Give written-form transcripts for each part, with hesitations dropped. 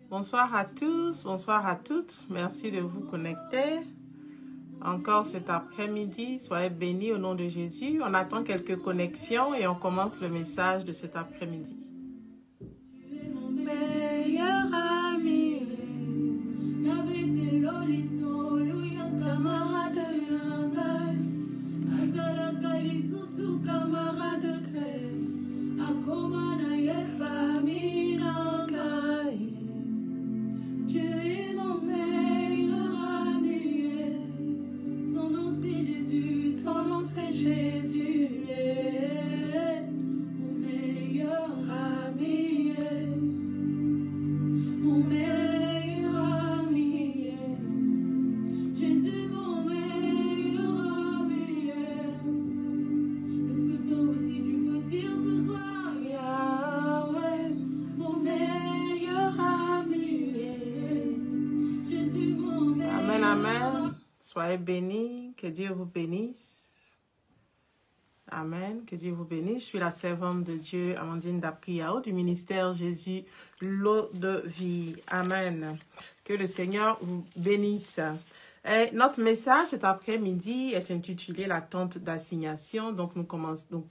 Bonsoir à tous, bonsoir à toutes. Merci de vous connecter. Encore cet après-midi, soyez bénis au nom de Jésus. On attend quelques connexions et on commence le message de cet après-midi. Mon meilleur ami, tu es mon meilleur ami. Son nom c'est Jésus, son nom c'est Jésus. Mon meilleur ami, mon meilleur ami. Jésus, mon meilleur ami. Est-ce que toi aussi tu peux dire ce soir, Yahweh, mon meilleur ami. Amen, amen. Soyez bénis. Que Dieu vous bénisse. Amen. Que Dieu vous bénisse. Je suis la servante de Dieu, Amandine Dapriao, du ministère Jésus, l'eau de vie. Amen. Que le Seigneur vous bénisse. Et notre message cet après-midi est intitulé « La tente d'assignation ». Donc, nous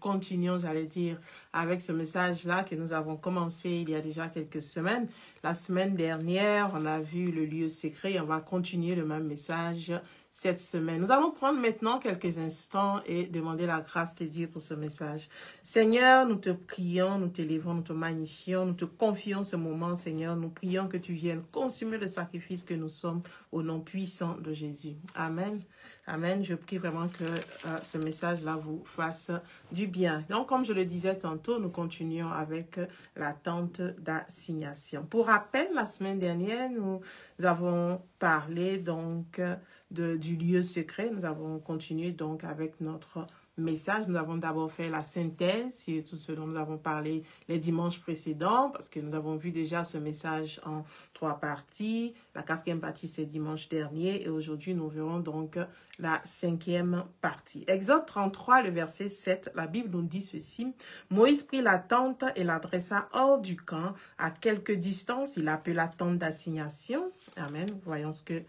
continuons, j'allais dire, avec ce message-là que nous avons commencé il y a déjà quelques semaines. La semaine dernière, on a vu le lieu secret. On va continuer le même message cette semaine. Nous allons prendre maintenant quelques instants et demander la grâce de Dieu pour ce message. Seigneur, nous te prions, nous t'élévons, nous te magnifions, nous te confions ce moment, Seigneur. Nous prions que tu viennes consumer le sacrifice que nous sommes au nom puissant de Jésus. Amen. Amen. Je prie vraiment que ce message-là vous fasse du bien. Donc, comme je le disais tantôt, nous continuons avec la tente d'assignation. Pour rappel, la semaine dernière, nous avons parlé donc du lieu secret. Nous avons continué donc avec notre message. Nous avons d'abord fait la synthèse sur tout ce dont nous avons parlé les dimanches précédents, parce que nous avons vu déjà ce message en 3 parties. La 4e partie, c'est dimanche dernier, et aujourd'hui, nous verrons donc la 5e partie. Exode 33, le verset 7, la Bible nous dit ceci. Moïse prit la tente et la dressa hors du camp, à quelque distance. Il appela la tente d'assignation. Amen. Voyons ce que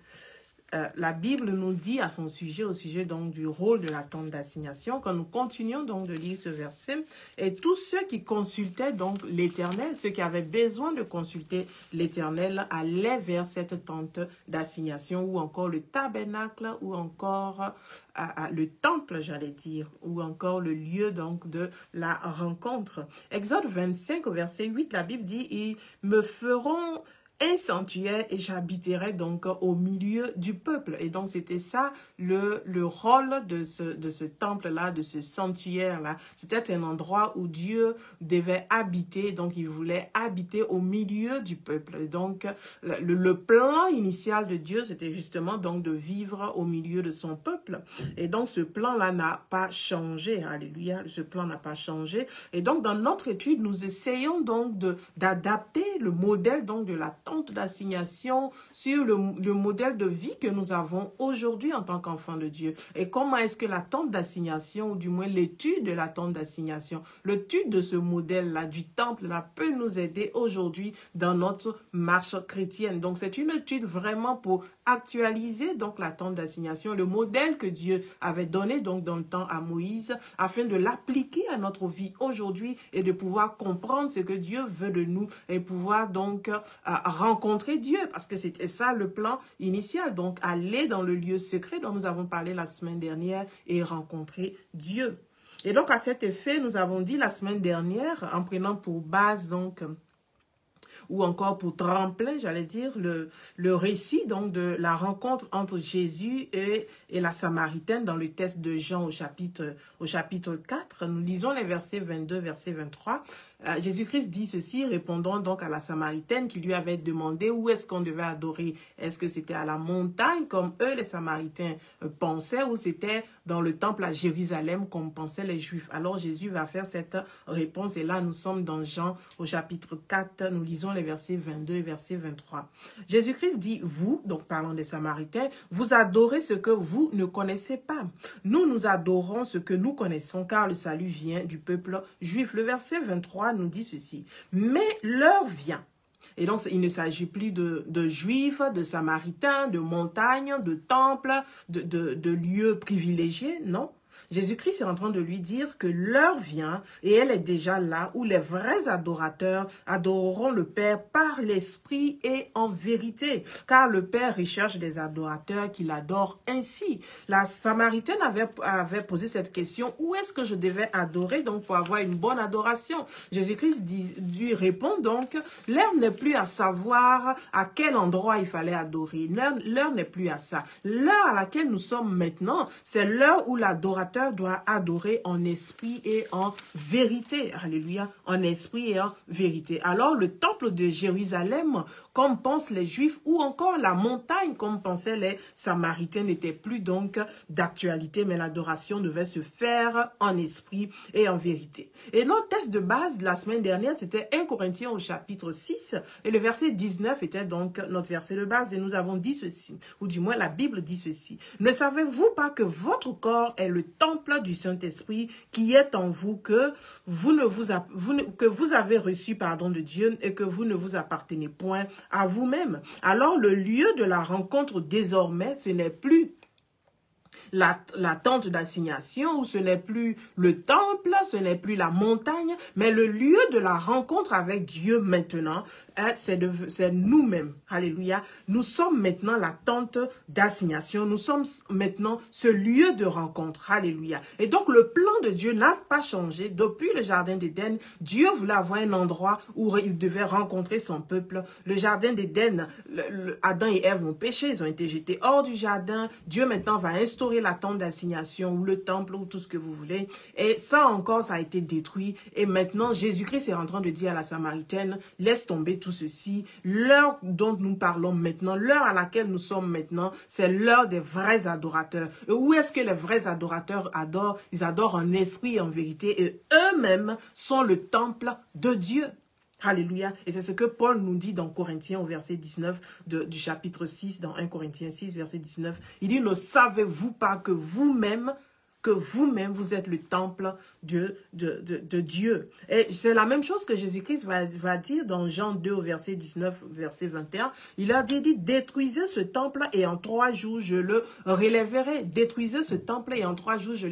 la Bible nous dit à son sujet, au sujet donc du rôle de la tente d'assignation. Quand nous continuons donc de lire ce verset, et tous ceux qui consultaient donc l'Éternel, ceux qui avaient besoin de consulter l'Éternel, allaient vers cette tente d'assignation, ou encore le tabernacle, ou encore le temple, j'allais dire, ou encore le lieu donc de la rencontre. Exode 25 au verset 8, la Bible dit, ils me feront un sanctuaire et j'habiterai donc au milieu du peuple. Et donc c'était ça le rôle de ce temple-là, de ce sanctuaire-là. C'était un endroit où Dieu devait habiter, donc il voulait habiter au milieu du peuple. Et donc le plan initial de Dieu, c'était justement donc de vivre au milieu de son peuple. Et donc ce plan-là n'a pas changé. Alléluia, ce plan n'a pas changé. Et donc dans notre étude, nous essayons donc d'adapter le modèle donc de la tente d'assignation sur le modèle de vie que nous avons aujourd'hui en tant qu'enfants de Dieu. Et comment est-ce que la tente d'assignation, ou du moins l'étude de la tente d'assignation, l'étude de ce modèle-là, du temple-là, peut nous aider aujourd'hui dans notre marche chrétienne. Donc c'est une étude vraiment pour actualiser donc la tente d'assignation, le modèle que Dieu avait donné donc dans le temps à Moïse, afin de l'appliquer à notre vie aujourd'hui et de pouvoir comprendre ce que Dieu veut de nous et pouvoir donc rencontrer Dieu, parce que c'était ça le plan initial, donc aller dans le lieu secret dont nous avons parlé la semaine dernière et rencontrer Dieu. Et donc à cet effet, nous avons dit la semaine dernière, en prenant pour base donc ou encore pour tremplin, j'allais dire, le récit donc de la rencontre entre Jésus et la Samaritaine dans le texte de Jean au chapitre 4. Nous lisons les versets 22, verset 23. Jésus-Christ dit ceci, répondant donc à la Samaritaine qui lui avait demandé où est-ce qu'on devait adorer. Est-ce que c'était à la montagne comme eux les Samaritains pensaient ou c'était dans le temple à Jérusalem comme pensaient les Juifs? Alors Jésus va faire cette réponse et là nous sommes dans Jean au chapitre 4, nous lisons les versets 22 et verset 23. Jésus-Christ dit, vous, donc parlant des Samaritains, vous adorez ce que vous ne connaissez pas. Nous adorons ce que nous connaissons car le salut vient du peuple juif. Le verset 23 nous dit ceci. Mais l'heure vient. Et donc, il ne s'agit plus de juifs, de samaritains, de montagnes, de temples, de lieux privilégiés, non. Jésus-Christ est en train de lui dire que l'heure vient, et elle est déjà là, où les vrais adorateurs adoreront le Père par l'Esprit et en vérité. Car le Père recherche des adorateurs qui l'adorent ainsi. La Samaritaine avait posé cette question, où est-ce que je devais adorer donc pour avoir une bonne adoration? Jésus-Christ lui répond donc, l'heure n'est plus à savoir à quel endroit il fallait adorer. L'heure n'est plus à ça. L'heure à laquelle nous sommes maintenant, c'est l'heure où l'adorateur doit adorer en esprit et en vérité. Alléluia, en esprit et en vérité. Alors le temple de Jérusalem, comme pensent les Juifs, ou encore la montagne, comme pensaient les Samaritains, n'était plus donc d'actualité, mais l'adoration devait se faire en esprit et en vérité. Et notre texte de base de la semaine dernière, c'était 1 Corinthiens au chapitre 6, et le verset 19 était donc notre verset de base, et nous avons dit ceci, ou du moins la Bible dit ceci. Ne savez-vous pas que votre corps est le temple du Saint-Esprit qui est en vous, que vous avez reçu pardon de Dieu et que vous ne vous appartenez point à vous-même. Alors le lieu de la rencontre désormais, ce n'est plus la tente d'assignation, où ce n'est plus le temple, ce n'est plus la montagne, mais le lieu de la rencontre avec Dieu maintenant, c'est nous-mêmes. Alléluia. Nous sommes maintenant la tente d'assignation. Nous sommes maintenant ce lieu de rencontre. Alléluia. Et donc le plan de Dieu n'a pas changé. Depuis le jardin d'Éden, Dieu voulait avoir un endroit où il devait rencontrer son peuple. Le jardin d'Éden, Adam et Ève ont péché, ils ont été jetés hors du jardin. Dieu maintenant va instaurer la tente d'assignation ou le temple ou tout ce que vous voulez. Et ça encore, ça a été détruit. Et maintenant, Jésus-Christ est en train de dire à la Samaritaine, laisse tomber tout ceci. L'heure dont nous parlons maintenant, l'heure à laquelle nous sommes maintenant, c'est l'heure des vrais adorateurs. Et où est-ce que les vrais adorateurs adorent? Ils adorent en esprit et en vérité. Et eux-mêmes sont le temple de Dieu. Alléluia. Et c'est ce que Paul nous dit dans Corinthiens au verset 19 du chapitre 6, dans 1 Corinthiens 6, verset 19. Il dit, ne savez-vous pas que vous-même, vous êtes le temple de Dieu. Et c'est la même chose que Jésus-Christ va dire dans Jean 2 au verset 19, verset 21. Il a dit, détruisez ce temple et en 3 jours je le relèverai. Détruisez ce temple et en 3 jours je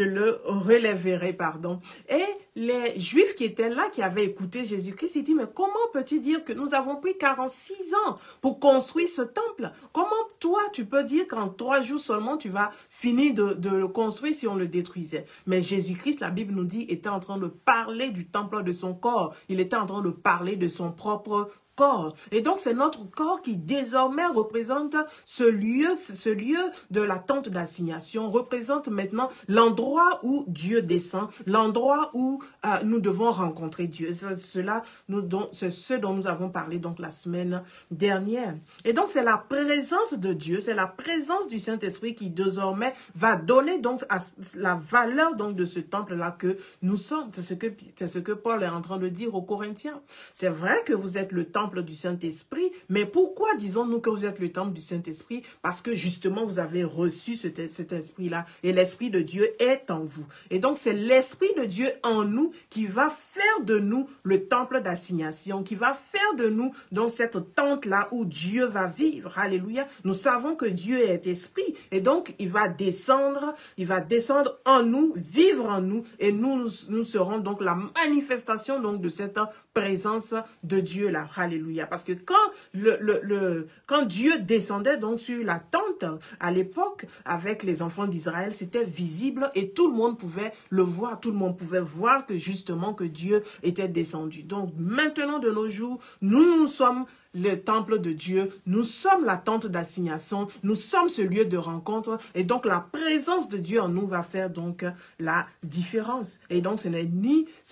le relèverai, pardon. Et les Juifs qui étaient là, qui avaient écouté Jésus-Christ, ils disent, mais comment peux-tu dire que nous avons pris 46 ans pour construire ce temple? Comment toi, tu peux dire qu'en 3 jours seulement, tu vas finir de le construire si on le détruisait? Mais Jésus-Christ, la Bible nous dit, était en train de parler du temple de son corps. Il était en train de parler de son propre corps. Et donc, c'est notre corps qui désormais représente ce lieu de la tente d'assignation, représente maintenant l'endroit où Dieu descend, l'endroit où nous devons rencontrer Dieu. C'est ce dont nous avons parlé donc la semaine dernière. Et donc, c'est la présence de Dieu, c'est la présence du Saint-Esprit qui désormais va donner donc la valeur donc de ce temple-là que nous sommes. C'est ce que Paul est en train de dire aux Corinthiens. C'est vrai que vous êtes le temple du Saint-Esprit, mais pourquoi disons-nous que vous êtes le temple du Saint-Esprit? Parce que justement vous avez reçu cet esprit-là et l'Esprit de Dieu est en vous. Et donc c'est l'Esprit de Dieu en nous qui va faire de nous le temple d'assignation, qui va faire de nous donc cette tente-là où Dieu va vivre. Alléluia. Nous savons que Dieu est esprit et donc il va descendre en nous, vivre en nous et nous serons donc la manifestation donc de cette présence de Dieu là. Alléluia. Parce que quand Dieu descendait donc sur la tente à l'époque avec les enfants d'Israël, c'était visible et tout le monde pouvait le voir. Tout le monde pouvait voir que justement que Dieu était descendu. Donc maintenant de nos jours, nous sommes le temple de Dieu, nous sommes la tente d'assignation, nous sommes ce lieu de rencontre et donc la présence de Dieu en nous va faire donc la différence. Et donc ce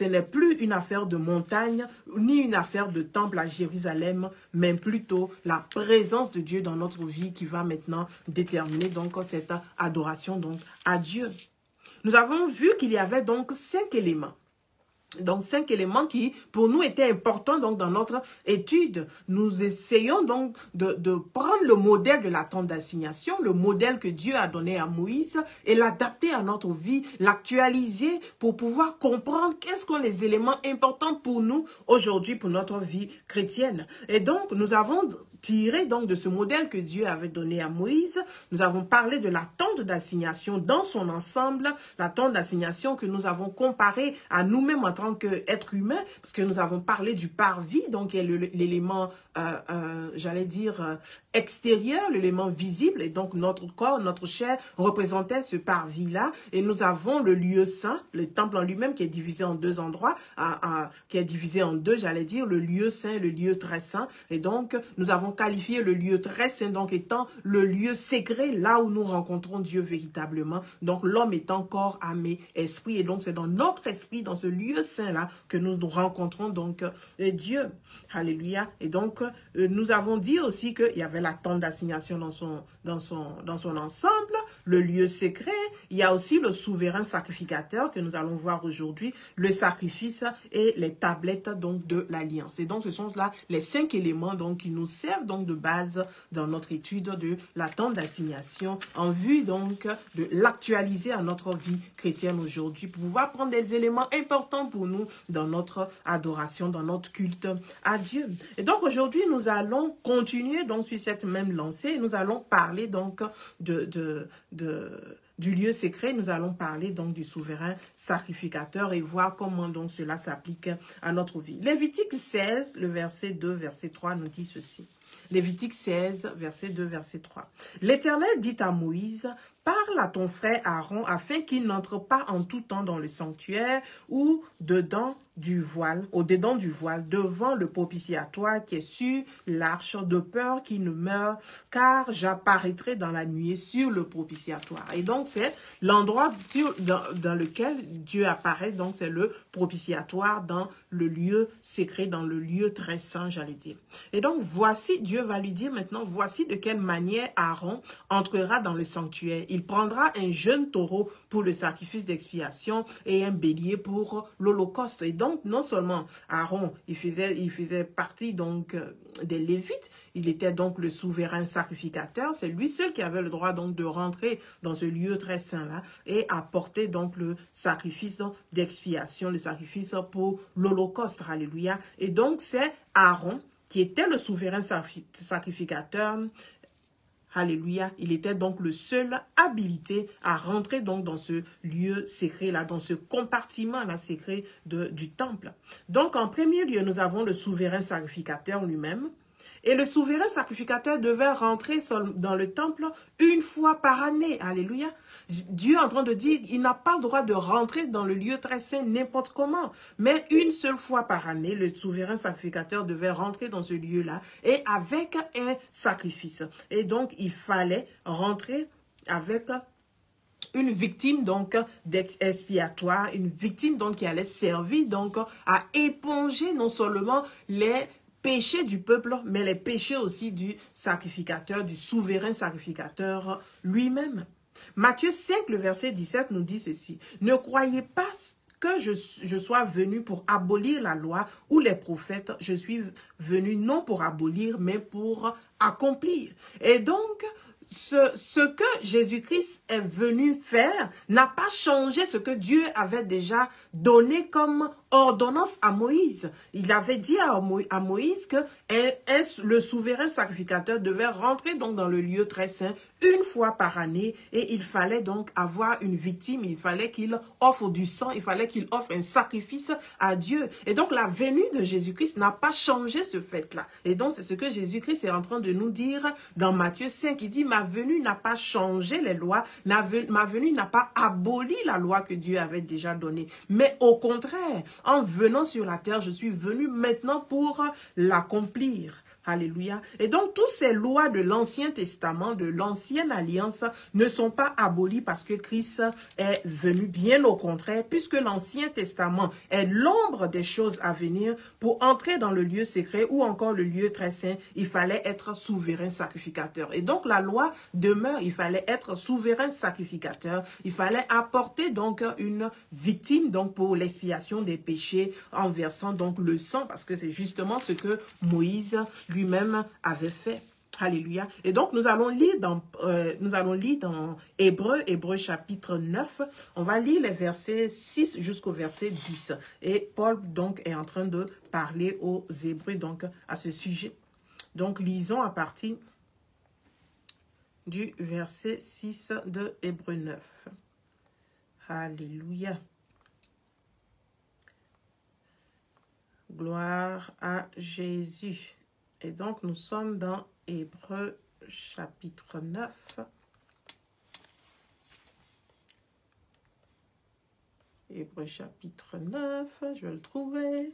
n'est plus une affaire de montagne, ni une affaire de temple à Jérusalem, mais plutôt la présence de Dieu dans notre vie qui va maintenant déterminer donc cette adoration donc à Dieu. Nous avons vu qu'il y avait donc 5 éléments. Donc, 5 éléments qui, pour nous, étaient importants donc, dans notre étude. Nous essayons donc de prendre le modèle de la tente d'assignation, le modèle que Dieu a donné à Moïse, et l'adapter à notre vie, l'actualiser pour pouvoir comprendre quels sont les éléments importants pour nous aujourd'hui, pour notre vie chrétienne. Et donc, nous avons tiré donc de ce modèle que Dieu avait donné à Moïse. Nous avons parlé de la tente d'assignation dans son ensemble, la tente d'assignation que nous avons comparée à nous-mêmes en tant qu'êtres humains, parce que nous avons parlé du parvis, donc qui est l'élément, j'allais dire, extérieur, l'élément visible, et donc notre corps, notre chair représentait ce parvis-là, et nous avons le lieu saint, le temple en lui-même qui est divisé en 2 endroits, qui est divisé en 2, j'allais dire, le lieu saint et le lieu très saint, et donc nous avons qualifié le lieu très saint donc étant le lieu sacré, là où nous rencontrons Dieu véritablement, donc l'homme étant corps, âme et esprit, et donc c'est dans notre esprit, dans ce lieu saint-là, que nous rencontrons donc Dieu. Alléluia. Et donc, nous avons dit aussi qu'il y avait la tente d'assignation dans son ensemble, le lieu secret. Il y a aussi le souverain sacrificateur que nous allons voir aujourd'hui, le sacrifice et les tablettes donc de l'alliance. Et donc, ce sont là les 5 éléments donc qui nous servent donc de base dans notre étude de la tente d'assignation en vue donc de l'actualiser à notre vie chrétienne aujourd'hui pour pouvoir prendre des éléments importants pour nous dans notre adoration, dans notre culte à Dieu. Et donc aujourd'hui, nous allons continuer donc sur cette même lancée et nous allons parler donc du lieu secret. Nous allons parler donc du souverain sacrificateur et voir comment donc cela s'applique à notre vie. Lévitique 16, le verset 2, verset 3 nous dit ceci. Lévitique 16, verset 2, verset 3. L'Éternel dit à Moïse, « Parle à ton frère Aaron afin qu'il n'entre pas en tout temps dans le sanctuaire ou au-dedans du voile, devant le propitiatoire qui est sur l'arche, de peur qu'il ne meure, car j'apparaîtrai dans la nuée sur le propitiatoire. » Et donc, c'est l'endroit dans lequel Dieu apparaît, donc c'est le propitiatoire dans le lieu secret, dans le lieu très saint, j'allais dire. Et donc, voici, Dieu va lui dire maintenant, voici de quelle manière Aaron entrera dans le sanctuaire. Il prendra un jeune taureau pour le sacrifice d'expiation et un bélier pour l'holocauste. Et donc, non seulement Aaron, il faisait partie donc des Lévites, il était donc le souverain sacrificateur, c'est lui seul qui avait le droit donc de rentrer dans ce lieu très saint-là et apporter donc le sacrifice d'expiation, le sacrifice pour l'holocauste, alléluia. Et donc, c'est Aaron qui était le souverain sacrificateur. Alléluia, il était donc le seul habilité à rentrer donc dans ce lieu secret-là, dans ce compartiment-là secret du temple. Donc, en premier lieu, nous avons le souverain sacrificateur lui-même. Et le souverain sacrificateur devait rentrer dans le temple une fois par année. Alléluia. Dieu est en train de dire, il n'a pas le droit de rentrer dans le lieu très saint n'importe comment. Mais une seule fois par année, le souverain sacrificateur devait rentrer dans ce lieu-là et avec un sacrifice. Et donc, il fallait rentrer avec une victime donc expiatoire, une victime donc qui allait servir donc à éponger non seulement les péchés du peuple, mais les péchés aussi du sacrificateur, du souverain sacrificateur lui-même. Matthieu 5, le verset 17 nous dit ceci. « Ne croyez pas que je sois venu pour abolir la loi ou les prophètes. Je suis venu non pour abolir, mais pour accomplir. » Et donc, ce que Jésus-Christ est venu faire n'a pas changé ce que Dieu avait déjà donné comme ordonnance à Moïse. Il avait dit à Moïse que le souverain sacrificateur devait rentrer donc dans le lieu très saint une fois par année et il fallait donc avoir une victime, il fallait qu'il offre du sang, il fallait qu'il offre un sacrifice à Dieu. Et donc la venue de Jésus-Christ n'a pas changé ce fait-là. Et donc c'est ce que Jésus-Christ est en train de nous dire dans Matthieu 5. Il dit, ma venue n'a pas changé les lois, ma venue n'a pas aboli la loi que Dieu avait déjà donnée. Mais au contraire, en venant sur la terre, je suis venu maintenant pour l'accomplir, Alléluia. Et donc, toutes ces lois de l'Ancien Testament, de l'Ancienne Alliance, ne sont pas abolies parce que Christ est venu. Bien au contraire, puisque l'Ancien Testament est l'ombre des choses à venir, pour entrer dans le lieu secret ou encore le lieu très saint, il fallait être souverain sacrificateur. Et donc, la loi demeure, il fallait être souverain sacrificateur. Il fallait apporter donc une victime donc pour l'expiation des péchés en versant donc le sang, parce que c'est justement ce que Moïse lui-même avait fait. Alléluia. Et donc, nous allons lire dans Hébreux chapitre 9. On va lire les versets 6 jusqu'au verset 10. Et Paul, donc, est en train de parler aux Hébreux, donc, à ce sujet. Donc, lisons à partir du verset 6 de Hébreux 9. Alléluia. Gloire à Jésus. Et donc, nous sommes dans Hébreux chapitre 9. Hébreux chapitre 9, je vais le trouver.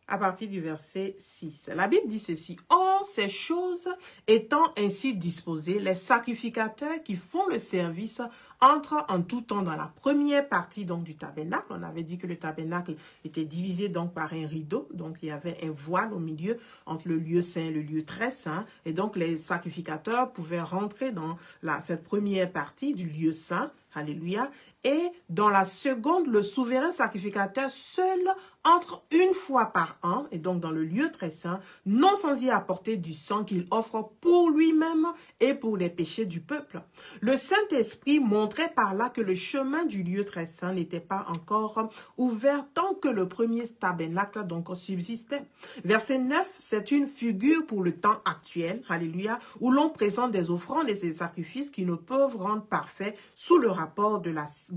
À partir du verset 6. La Bible dit ceci. Or, ces choses étant ainsi disposées, les sacrificateurs qui font le service entrent en tout temps dans la première partie donc du tabernacle. On avait dit que le tabernacle était divisé donc par un rideau. Donc, il y avait un voile au milieu entre le lieu saint et le lieu très saint. Et donc, les sacrificateurs pouvaient rentrer dans cette première partie du lieu saint. Alléluia. Et dans la seconde, le souverain sacrificateur seul entre une fois par an, et donc dans le lieu très saint, non sans y apporter du sang qu'il offre pour lui-même et pour les péchés du peuple. Le Saint-Esprit montrait par là que le chemin du lieu très saint n'était pas encore ouvert tant que le premier tabernacle donc subsistait. Verset 9, c'est une figure pour le temps actuel, alléluia, où l'on présente des offrandes et des sacrifices qui ne peuvent rendre parfait sous le rapport de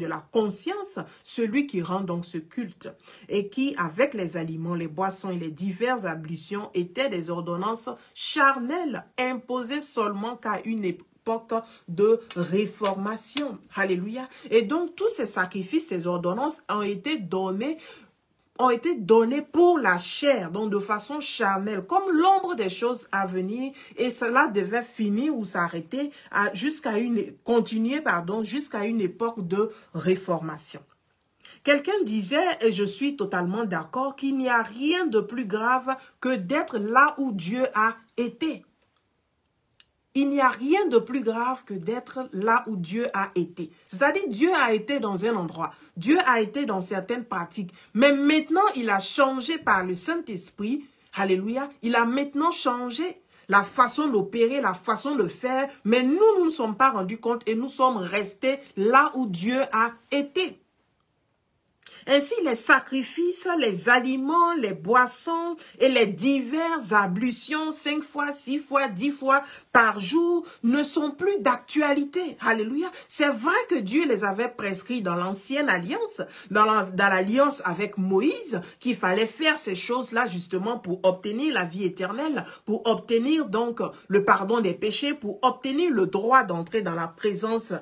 la conscience, celui qui rend donc ce culte, et qui, avec les aliments, les boissons et les diverses ablutions, étaient des ordonnances charnelles, imposées seulement qu'à une époque de réformation. Alléluia. Et donc, tous ces sacrifices, ces ordonnances ont été donnés pour la chair, donc de façon charnelle, comme l'ombre des choses à venir, et cela devait finir ou s'arrêter jusqu'à une époque de réformation. Quelqu'un disait, et je suis totalement d'accord, qu'il n'y a rien de plus grave que d'être là où Dieu a été. Il n'y a rien de plus grave que d'être là où Dieu a été. C'est-à-dire, Dieu a été dans un endroit. Dieu a été dans certaines pratiques. Mais maintenant, il a changé par le Saint-Esprit. Alléluia. Il a maintenant changé la façon d'opérer, la façon de faire. Mais nous ne nous sommes pas rendus compte et nous sommes restés là où Dieu a été. Ainsi, les sacrifices, les aliments, les boissons et les diverses ablutions 5 fois, 6 fois, 10 fois par jour ne sont plus d'actualité. Alléluia. C'est vrai que Dieu les avait prescrits dans l'ancienne alliance, dans l'alliance avec Moïse, qu'il fallait faire ces choses-là justement pour obtenir la vie éternelle, pour obtenir donc le pardon des péchés, pour obtenir le droit d'entrer dans la présence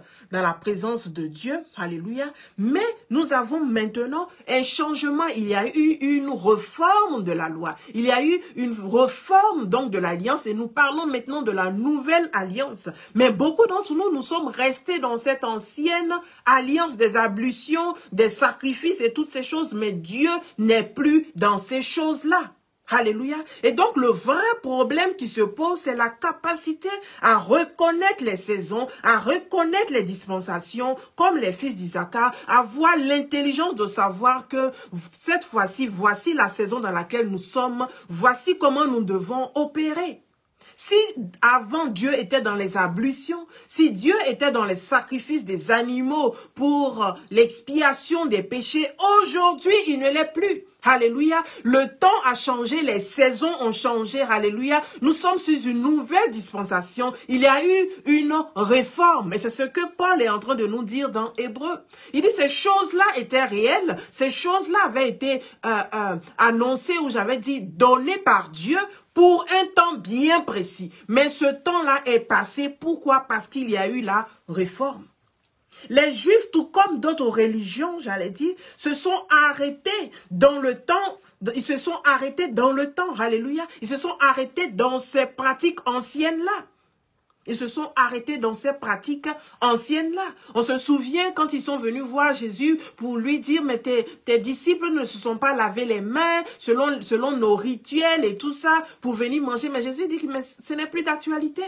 de Dieu. Alléluia. Mais nous avons maintenant un changement, il y a eu une réforme de la loi, il y a eu une réforme donc de l'alliance et nous parlons maintenant de la nouvelle alliance. Mais beaucoup d'entre nous, nous sommes restés dans cette ancienne alliance des ablutions, des sacrifices et toutes ces choses, mais Dieu n'est plus dans ces choses-là. Alléluia. Et donc, le vrai problème qui se pose, c'est la capacité à reconnaître les saisons, à reconnaître les dispensations, comme les fils d'Issachar, avoir l'intelligence de savoir que cette fois-ci, voici la saison dans laquelle nous sommes, voici comment nous devons opérer. Si avant Dieu était dans les ablutions, si Dieu était dans les sacrifices des animaux pour l'expiation des péchés, aujourd'hui il ne l'est plus. Alléluia. Le temps a changé, les saisons ont changé. Alléluia. Nous sommes sur une nouvelle dispensation. Il y a eu une réforme. Et c'est ce que Paul est en train de nous dire dans Hébreux. Il dit ces choses-là étaient réelles. Ces choses-là avaient été annoncées ou j'avais dit données par Dieu pour un temps bien précis. Mais ce temps-là est passé. Pourquoi? Parce qu'il y a eu la réforme. Les Juifs, tout comme d'autres religions, j'allais dire, se sont arrêtés dans le temps. Ils se sont arrêtés dans le temps. Alléluia. Ils se sont arrêtés dans ces pratiques anciennes-là. Ils se sont arrêtés dans ces pratiques anciennes-là. On se souvient quand ils sont venus voir Jésus pour lui dire, mais tes disciples ne se sont pas lavé les mains selon nos rituels et tout ça pour venir manger. Mais Jésus dit que mais ce n'est plus d'actualité.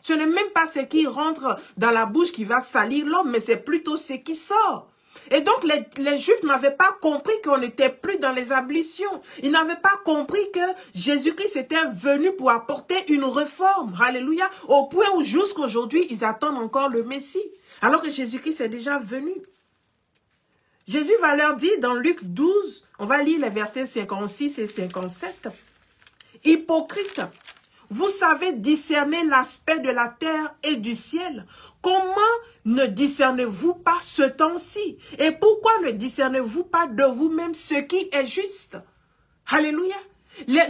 Ce n'est même pas ce qui rentre dans la bouche qui va salir l'homme, mais c'est plutôt ce qui sort. Et donc, les Juifs n'avaient pas compris qu'on n'était plus dans les ablutions. Ils n'avaient pas compris que Jésus-Christ était venu pour apporter une réforme. Alléluia. Au point où jusqu'aujourd'hui, ils attendent encore le Messie. Alors que Jésus-Christ est déjà venu. Jésus va leur dire dans Luc 12, on va lire les versets 56 et 57. Hypocrite, vous savez discerner l'aspect de la terre et du ciel. Comment ne discernez-vous pas ce temps-ci? Et pourquoi ne discernez-vous pas de vous-même ce qui est juste? Alléluia.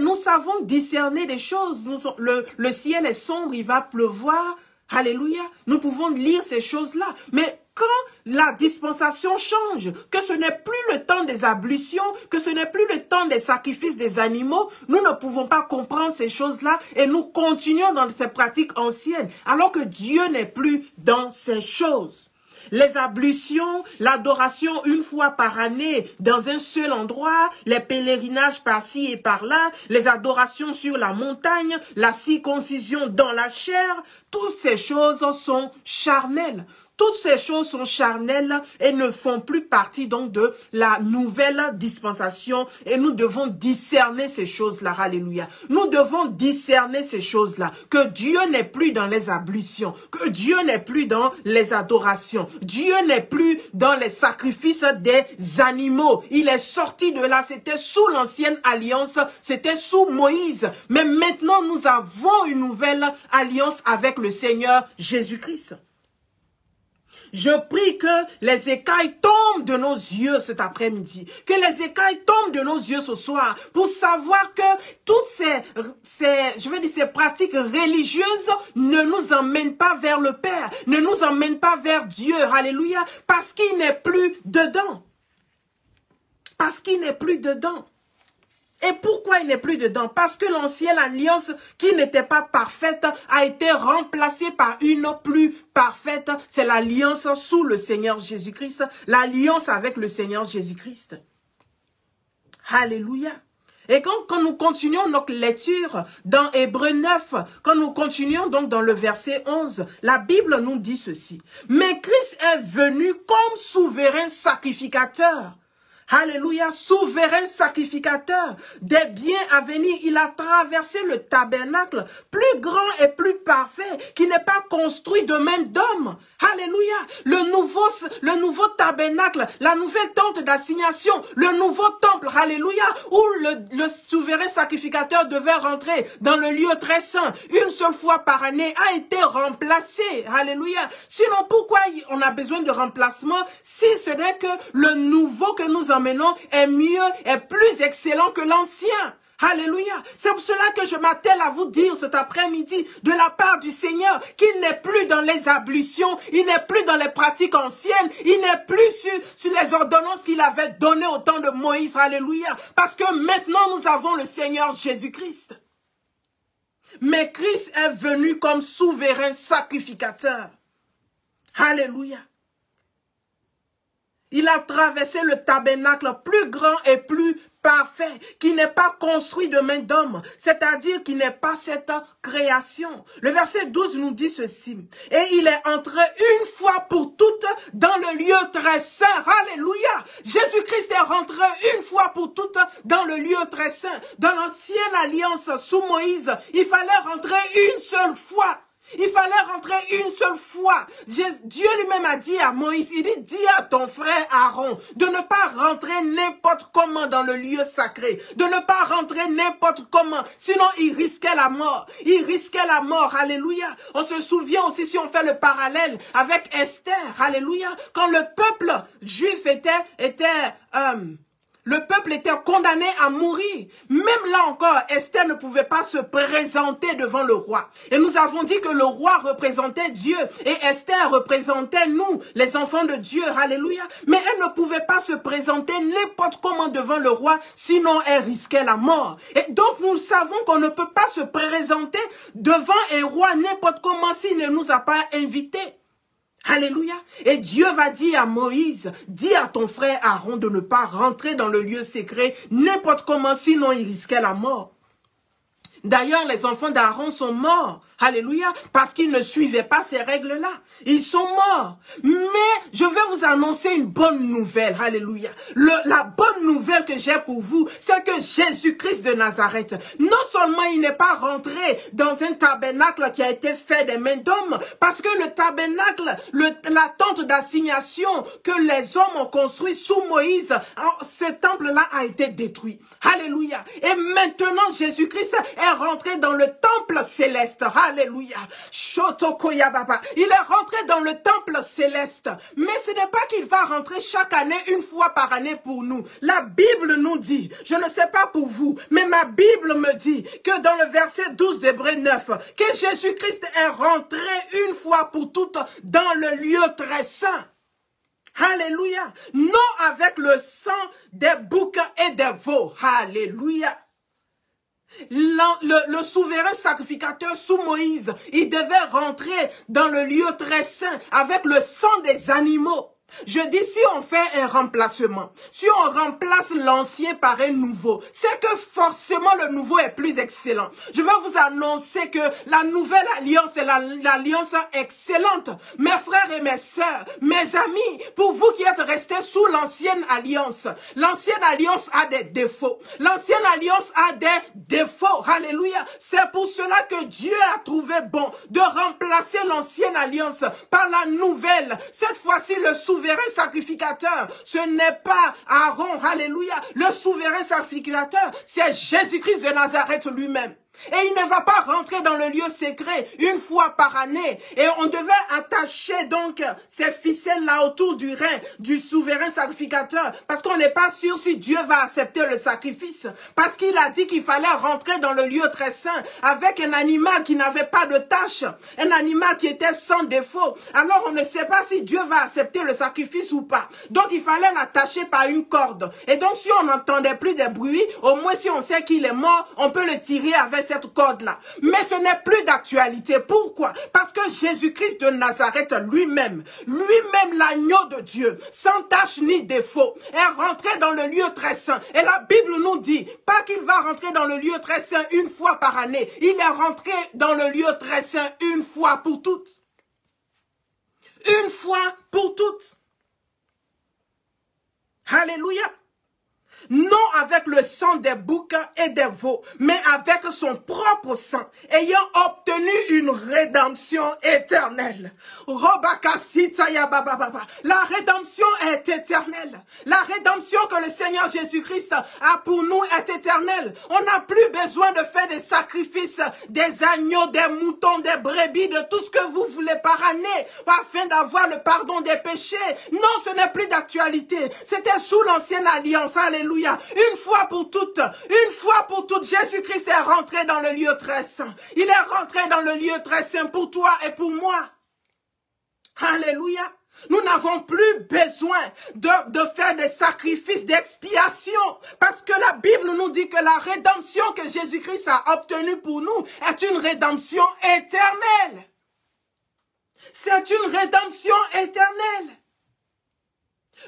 Nous savons discerner des choses. Le ciel est sombre, il va pleuvoir. Alléluia. Nous pouvons lire ces choses-là. Mais quand la dispensation change, que ce n'est plus le temps des ablutions, que ce n'est plus le temps des sacrifices des animaux, nous ne pouvons pas comprendre ces choses-là et nous continuons dans ces pratiques anciennes, alors que Dieu n'est plus dans ces choses. Les ablutions, l'adoration une fois par année dans un seul endroit, les pèlerinages par-ci et par-là, les adorations sur la montagne, la circoncision dans la chair, toutes ces choses sont charnelles. Toutes ces choses sont charnelles et ne font plus partie donc de la nouvelle dispensation et nous devons discerner ces choses-là. Alléluia. Nous devons discerner ces choses-là. Que Dieu n'est plus dans les ablutions, que Dieu n'est plus dans les adorations, Dieu n'est plus dans les sacrifices des animaux. Il est sorti de là, c'était sous l'ancienne alliance, c'était sous Moïse. Mais maintenant nous avons une nouvelle alliance avec le Seigneur Jésus-Christ. Je prie que les écailles tombent de nos yeux cet après-midi, que les écailles tombent de nos yeux ce soir, pour savoir que toutes ces pratiques religieuses ne nous emmènent pas vers le Père, ne nous emmènent pas vers Dieu, alléluia, parce qu'il n'est plus dedans. Parce qu'il n'est plus dedans. Et pourquoi il n'est plus dedans? Parce que l'ancienne alliance qui n'était pas parfaite a été remplacée par une plus parfaite. C'est l'alliance sous le Seigneur Jésus-Christ, l'alliance avec le Seigneur Jésus-Christ. Alléluia. Et quand nous continuons notre lecture dans Hébreux 9, quand nous continuons donc dans le verset 11, la Bible nous dit ceci. Mais Christ est venu comme souverain sacrificateur. Alléluia, souverain sacrificateur des biens à venir. Il a traversé le tabernacle plus grand et plus parfait qui n'est pas construit de main d'homme. Alléluia, le nouveau tabernacle, la nouvelle tente d'assignation, le nouveau temple, alléluia, où le souverain sacrificateur devait rentrer dans le lieu très saint une seule fois par année a été remplacé. Alléluia. Sinon, pourquoi on a besoin de remplacement si ce n'est que le nouveau que nous emmenons est mieux, est plus excellent que l'ancien? Alléluia. C'est pour cela que je m'attelle à vous dire cet après-midi de la part du Seigneur qu'il n'est plus dans les ablutions, il n'est plus dans les pratiques anciennes, il n'est plus sur les ordonnances qu'il avait données au temps de Moïse. Alléluia. Parce que maintenant nous avons le Seigneur Jésus-Christ. Mais Christ est venu comme souverain sacrificateur. Alléluia. Il a traversé le tabernacle plus grand et plus parfait, qui n'est pas construit de main d'homme, c'est-à-dire qui n'est pas cette création. Le verset 12 nous dit ceci. Et il est entré une fois pour toutes dans le lieu très saint. Alléluia. Jésus-Christ est rentré une fois pour toutes dans le lieu très saint. Dans l'ancienne alliance sous Moïse, il fallait rentrer une seule fois. Il fallait rentrer une seule fois. Dieu lui-même a dit à Moïse, il dit, dis à ton frère Aaron de ne pas rentrer n'importe comment dans le lieu sacré, de ne pas rentrer n'importe comment, sinon il risquait la mort. Il risquait la mort, alléluia. On se souvient aussi, si on fait le parallèle avec Esther, alléluia, quand le peuple juif était Le peuple était condamné à mourir. Même là encore, Esther ne pouvait pas se présenter devant le roi. Et nous avons dit que le roi représentait Dieu et Esther représentait nous, les enfants de Dieu. Alléluia. Mais elle ne pouvait pas se présenter n'importe comment devant le roi, sinon elle risquait la mort. Et donc nous savons qu'on ne peut pas se présenter devant un roi n'importe comment s'il ne nous a pas invités. Alléluia. Et Dieu va dire à Moïse, dis à ton frère Aaron de ne pas rentrer dans le lieu secret n'importe comment, sinon il risquait la mort. D'ailleurs, les enfants d'Aaron sont morts. Alléluia. Parce qu'ils ne suivaient pas ces règles-là. Ils sont morts. Mais je vais vous annoncer une bonne nouvelle. Alléluia. La bonne nouvelle que j'ai pour vous, c'est que Jésus-Christ de Nazareth, non seulement il n'est pas rentré dans un tabernacle qui a été fait des mains d'hommes, parce que le tabernacle, la tente d'assignation que les hommes ont construit sous Moïse, ce temple-là a été détruit. Alléluia. Et maintenant, Jésus-Christ est rentré dans le temple céleste. Alléluia. Il est rentré dans le temple céleste. Mais ce n'est pas qu'il va rentrer chaque année, une fois par année pour nous. La Bible nous dit, je ne sais pas pour vous, mais ma Bible me dit que dans le verset 12 d'Hébreux 9, que Jésus-Christ est rentré une fois pour toutes dans le lieu très saint. Alléluia. Non avec le sang des boucs et des veaux. Alléluia. Le souverain sacrificateur sous Moïse, il devait rentrer dans le lieu très saint avec le sang des animaux. Je dis, si on fait un remplacement, si on remplace l'ancien par un nouveau, c'est que forcément le nouveau est plus excellent. Je vais vous annoncer que la nouvelle alliance est l'alliance excellente. Mes frères et mes sœurs, mes amis, pour vous qui êtes restés sous l'ancienne alliance a des défauts. L'ancienne alliance a des défauts. Alléluia. C'est pour cela que Dieu a trouvé bon de remplacer l'ancienne alliance par la nouvelle. Cette fois-ci, le souverain sacrificateur, ce n'est pas Aaron, alléluia. Le souverain sacrificateur, c'est Jésus-Christ de Nazareth lui-même. Et il ne va pas rentrer dans le lieu secret une fois par année. Et on devait attacher donc ces ficelles-là autour du rein du souverain sacrificateur. Parce qu'on n'est pas sûr si Dieu va accepter le sacrifice. Parce qu'il a dit qu'il fallait rentrer dans le lieu très saint avec un animal qui n'avait pas de tache. Un animal qui était sans défaut. Alors on ne sait pas si Dieu va accepter le sacrifice ou pas. Donc il fallait l'attacher par une corde. Et donc si on n'entendait plus de bruit, au moins si on sait qu'il est mort, on peut le tirer avec cette corde-là. Mais ce n'est plus d'actualité. Pourquoi? Parce que Jésus-Christ de Nazareth lui-même l'agneau de Dieu, sans tache ni défaut, est rentré dans le lieu très saint. Et la Bible nous dit, pas qu'il va rentrer dans le lieu très saint une fois par année, il est rentré dans le lieu très saint une fois pour toutes. Une fois pour toutes. Alléluia. Non avec le sang des boucs et des veaux, mais avec son propre sang, ayant obtenu une rédemption éternelle. La rédemption est éternelle. La rédemption que le Seigneur Jésus-Christ a pour nous est éternelle. On n'a plus besoin de faire des sacrifices, des agneaux, des moutons, des brebis, de tout ce que vous voulez par année, afin d'avoir le pardon des péchés. Non, ce n'est plus d'actualité. C'était sous l'ancienne alliance. Alléluia. Une fois pour toutes, Jésus-Christ est rentré dans le lieu très saint. Il est rentré dans le lieu très saint pour toi et pour moi. Alléluia. Nous n'avons plus besoin de faire des sacrifices d'expiation. Parce que la Bible nous dit que la rédemption que Jésus-Christ a obtenue pour nous est une rédemption éternelle. C'est une rédemption éternelle.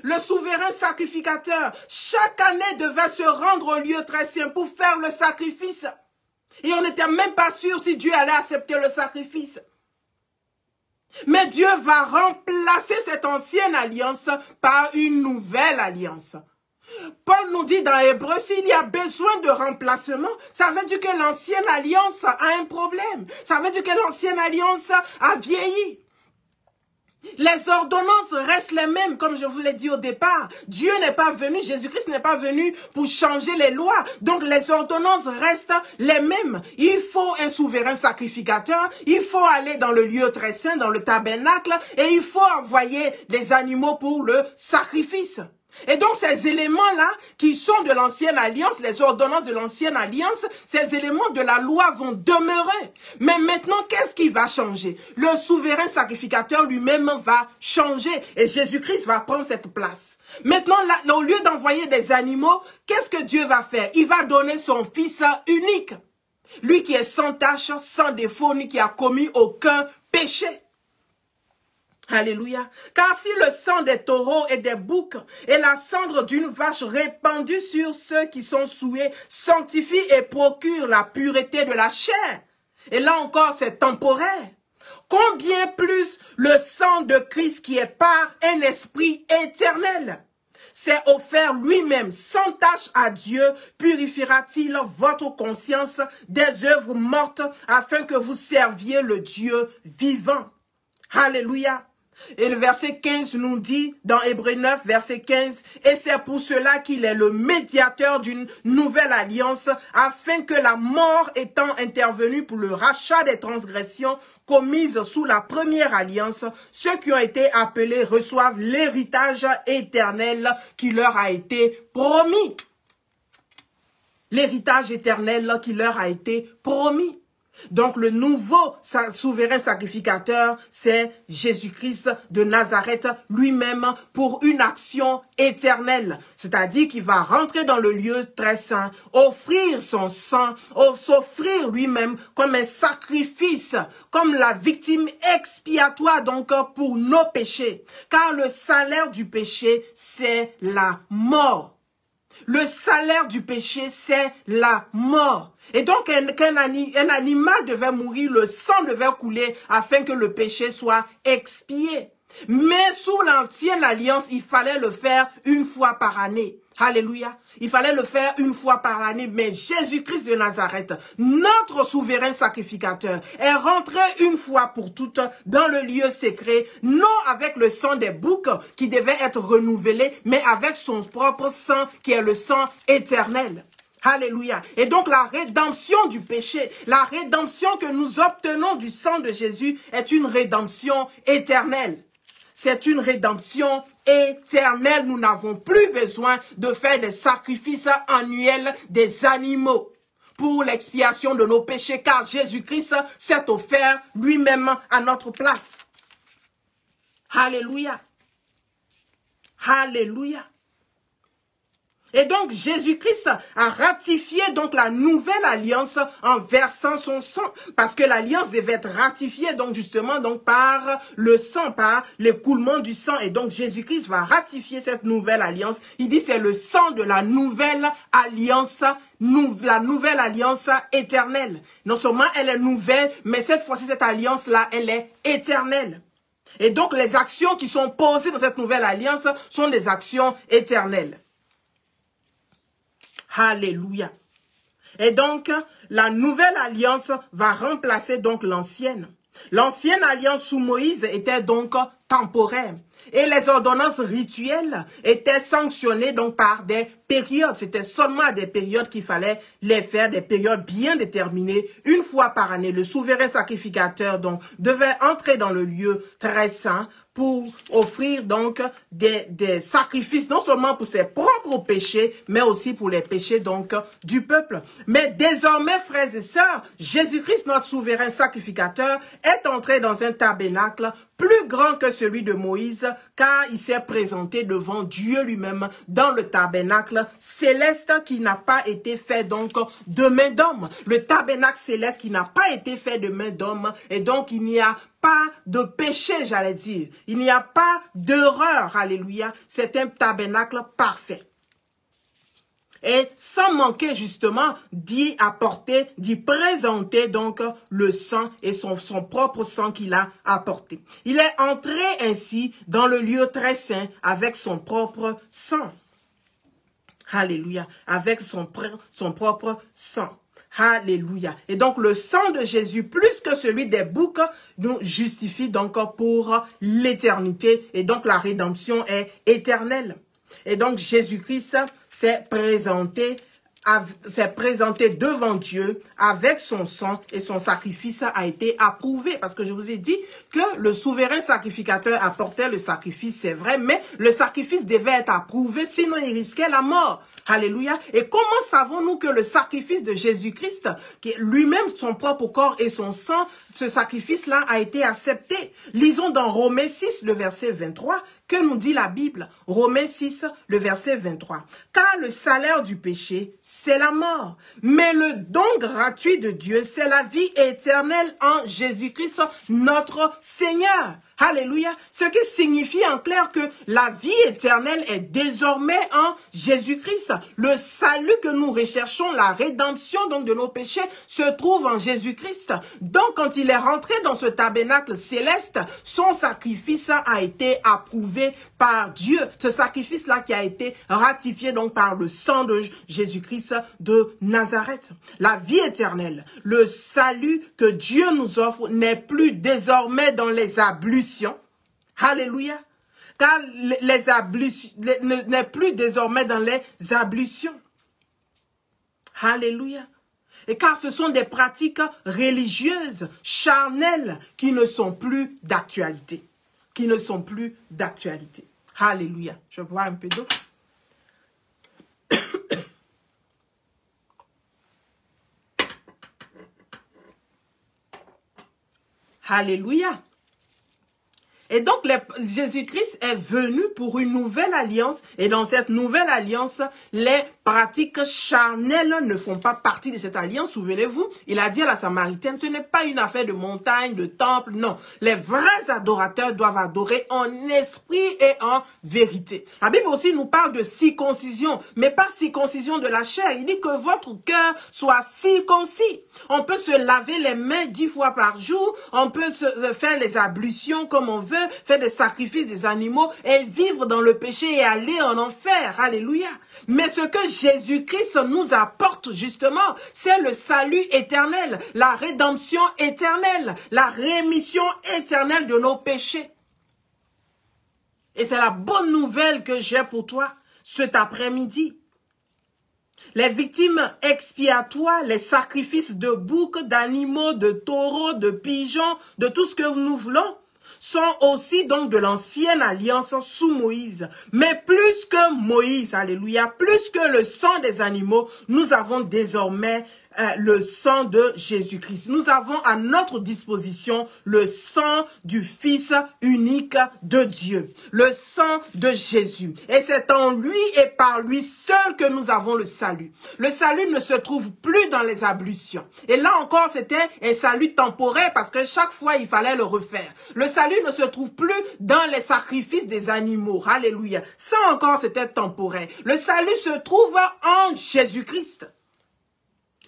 Le souverain sacrificateur, chaque année, devait se rendre au lieu très saint pour faire le sacrifice. Et on n'était même pas sûr si Dieu allait accepter le sacrifice. Mais Dieu va remplacer cette ancienne alliance par une nouvelle alliance. Paul nous dit dans Hébreux, s'il y a besoin de remplacement, ça veut dire que l'ancienne alliance a un problème. Ça veut dire que l'ancienne alliance a vieilli. Les ordonnances restent les mêmes, comme je vous l'ai dit au départ. Dieu n'est pas venu, Jésus-Christ n'est pas venu pour changer les lois. Donc les ordonnances restent les mêmes. Il faut un souverain sacrificateur, il faut aller dans le lieu très saint, dans le tabernacle, et il faut envoyer les animaux pour le sacrifice. Et donc ces éléments-là qui sont de l'ancienne alliance, les ordonnances de l'ancienne alliance, ces éléments de la loi vont demeurer. Mais maintenant, qu'est-ce qui va changer? Le souverain sacrificateur lui-même va changer et Jésus-Christ va prendre cette place. Maintenant, là, au lieu d'envoyer des animaux, qu'est-ce que Dieu va faire? Il va donner son Fils unique. Lui qui est sans tache, sans défaut, ni qui a commis aucun péché. Alléluia. Car si le sang des taureaux et des boucs et la cendre d'une vache répandue sur ceux qui sont souillés sanctifie et procure la pureté de la chair, et là encore c'est temporaire, combien plus le sang de Christ qui est par un esprit éternel s'est offert lui-même sans tache à Dieu, purifiera-t-il votre conscience des œuvres mortes afin que vous serviez le Dieu vivant. Alléluia. Et le verset 15 nous dit, dans Hébreux 9, verset 15, « Et c'est pour cela qu'il est le médiateur d'une nouvelle alliance, afin que la mort étant intervenue pour le rachat des transgressions commises sous la première alliance, ceux qui ont été appelés reçoivent l'héritage éternel qui leur a été promis. » L'héritage éternel qui leur a été promis. Donc le nouveau souverain sacrificateur, c'est Jésus-Christ de Nazareth lui-même pour une action éternelle. C'est-à-dire qu'il va rentrer dans le lieu très saint, offrir son sang, s'offrir lui-même comme un sacrifice, comme la victime expiatoire donc pour nos péchés. Car le salaire du péché, c'est la mort. Le salaire du péché, c'est la mort. Et donc, un animal devait mourir, le sang devait couler afin que le péché soit expié. Mais sous l'ancienne alliance, il fallait le faire une fois par année. Alléluia. Il fallait le faire une fois par année. Mais Jésus-Christ de Nazareth, notre souverain sacrificateur, est rentré une fois pour toutes dans le lieu secret, non avec le sang des boucs qui devait être renouvelé, mais avec son propre sang qui est le sang éternel. Alléluia. Et donc la rédemption du péché, la rédemption que nous obtenons du sang de Jésus est une rédemption éternelle. C'est une rédemption éternelle. Nous n'avons plus besoin de faire des sacrifices annuels des animaux pour l'expiation de nos péchés, car Jésus-Christ s'est offert lui-même à notre place. Alléluia. Alléluia. Et donc, Jésus-Christ a ratifié donc la nouvelle alliance en versant son sang. Parce que l'alliance devait être ratifiée donc justement donc par le sang, par l'écoulement du sang. Et donc, Jésus-Christ va ratifier cette nouvelle alliance. Il dit c'est le sang de la nouvelle alliance, la nouvelle alliance éternelle. Non seulement elle est nouvelle, mais cette fois-ci, cette alliance-là, elle est éternelle. Et donc, les actions qui sont posées dans cette nouvelle alliance sont des actions éternelles. Alléluia. Et donc, la nouvelle alliance va remplacer donc l'ancienne. L'ancienne alliance sous Moïse était donc temporaire. Et les ordonnances rituelles étaient sanctionnées donc par des périodes. C'était seulement à des périodes qu'il fallait les faire, des périodes bien déterminées. Une fois par année, le souverain sacrificateur donc devait entrer dans le lieu très saint pour offrir donc des sacrifices, non seulement pour ses propres péchés, mais aussi pour les péchés donc du peuple. Mais désormais, frères et sœurs, Jésus-Christ, notre souverain sacrificateur, est entré dans un tabernacle plus grand que celui de Moïse, car il s'est présenté devant Dieu lui-même dans le tabernacle céleste qui n'a pas été fait donc de main d'homme. Le tabernacle céleste qui n'a pas été fait de main d'homme, et donc il n'y a pas de péché, j'allais dire. Il n'y a pas d'erreur, alléluia. C'est un tabernacle parfait. Et sans manquer justement d'y apporter, d'y présenter donc le sang et son propre sang qu'il a apporté. Il est entré ainsi dans le lieu très saint avec son propre sang. Alléluia. Avec son propre sang. Alléluia. Et donc le sang de Jésus, plus que celui des boucs, nous justifie donc pour l'éternité. Et donc la rédemption est éternelle. Et donc Jésus-Christ s'est présenté s'est présenté devant Dieu avec son sang et son sacrifice a été approuvé. Parce que je vous ai dit que le souverain sacrificateur apportait le sacrifice, c'est vrai, mais le sacrifice devait être approuvé, sinon il risquait la mort. Alléluia. Et comment savons-nous que le sacrifice de Jésus-Christ, qui est lui-même son propre corps et son sang, ce sacrifice-là a été accepté? Lisons dans Romains 6, le verset 23, que nous dit la Bible? Romains 6, le verset 23. Car le salaire du péché, c'est la mort. Mais le don gratuit de Dieu, c'est la vie éternelle en Jésus-Christ, notre Seigneur. Alléluia. Ce qui signifie en clair que la vie éternelle est désormais en Jésus-Christ. Le salut que nous recherchons, la rédemption donc de nos péchés, se trouve en Jésus-Christ. Donc quand il est rentré dans ce tabernacle céleste, son sacrifice a été approuvé par Dieu. Ce sacrifice-là qui a été ratifié donc par le sang de Jésus-Christ de Nazareth. La vie éternelle, le salut que Dieu nous offre n'est plus désormais dans les ablutions. Alléluia. Car les ablutions n'est plus désormais dans les ablutions. Alléluia. Et car ce sont des pratiques religieuses, charnelles, qui ne sont plus d'actualité. Qui ne sont plus d'actualité. Alléluia. Je vois un peu d'eau. Alléluia. Et donc, Jésus-Christ est venu pour une nouvelle alliance. Et dans cette nouvelle alliance, les pratiques charnelles ne font pas partie de cette alliance. Souvenez-vous, il a dit à la Samaritaine, ce n'est pas une affaire de montagne, de temple, non. Les vrais adorateurs doivent adorer en esprit et en vérité. La Bible aussi nous parle de circoncision, mais pas circoncision de la chair. Il dit que votre cœur soit circoncis. On peut se laver les mains 10 fois par jour, on peut se faire les ablutions comme on veut, faire des sacrifices des animaux et vivre dans le péché et aller en enfer. Alléluia. Mais ce que Jésus-Christ nous apporte justement, c'est le salut éternel, la rédemption éternelle, la rémission éternelle de nos péchés. Et c'est la bonne nouvelle que j'ai pour toi cet après-midi. Les victimes expiatoires, les sacrifices de boucs, d'animaux, de taureaux, de pigeons, de tout ce que nous voulons, sont aussi donc de l'ancienne alliance sous Moïse. Mais plus que Moïse, alléluia, plus que le sang des animaux, nous avons désormais le sang de Jésus-Christ. Nous avons à notre disposition le sang du Fils unique de Dieu, le sang de Jésus. Et c'est en lui et par lui seul que nous avons le salut. Le salut ne se trouve plus dans les ablutions. Et là encore, c'était un salut temporaire parce que chaque fois, il fallait le refaire. Le salut ne se trouve plus dans les sacrifices des animaux. Alléluia. Ça encore, c'était temporaire. Le salut se trouve en Jésus-Christ.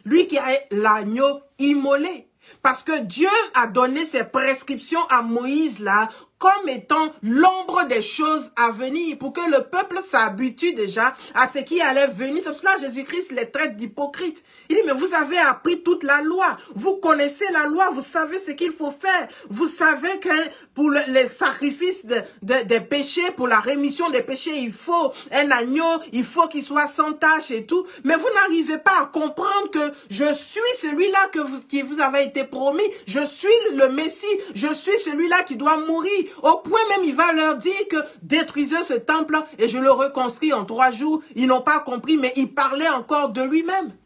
Lui qui est l'agneau immolé. Parce que Dieu a donné ses prescriptions à Moïse là, comme étant l'ombre des choses à venir, pour que le peuple s'habitue déjà à ce qui allait venir. C'est pour cela que Jésus-Christ les traite d'hypocrites. Il dit, mais vous avez appris toute la loi. Vous connaissez la loi, vous savez ce qu'il faut faire. Vous savez que pour les sacrifices des péchés, pour la rémission des péchés, il faut un agneau, il faut qu'il soit sans tache et tout. Mais vous n'arrivez pas à comprendre que je suis celui-là qui vous avait été promis. Je suis le Messie. Je suis celui-là qui doit mourir. Au point même, il va leur dire que détruisez ce temple et je le reconstruis en 3 jours. Ils n'ont pas compris, mais il parlait encore de lui-même.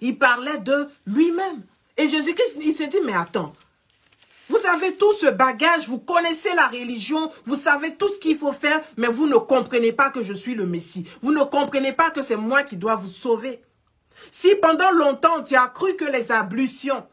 Il parlait de lui-même. Et Jésus-Christ, il s'est dit, mais attends, vous avez tout ce bagage, vous connaissez la religion, vous savez tout ce qu'il faut faire, mais vous ne comprenez pas que je suis le Messie. Vous ne comprenez pas que c'est moi qui dois vous sauver. Si pendant longtemps, tu as cru que les ablutions,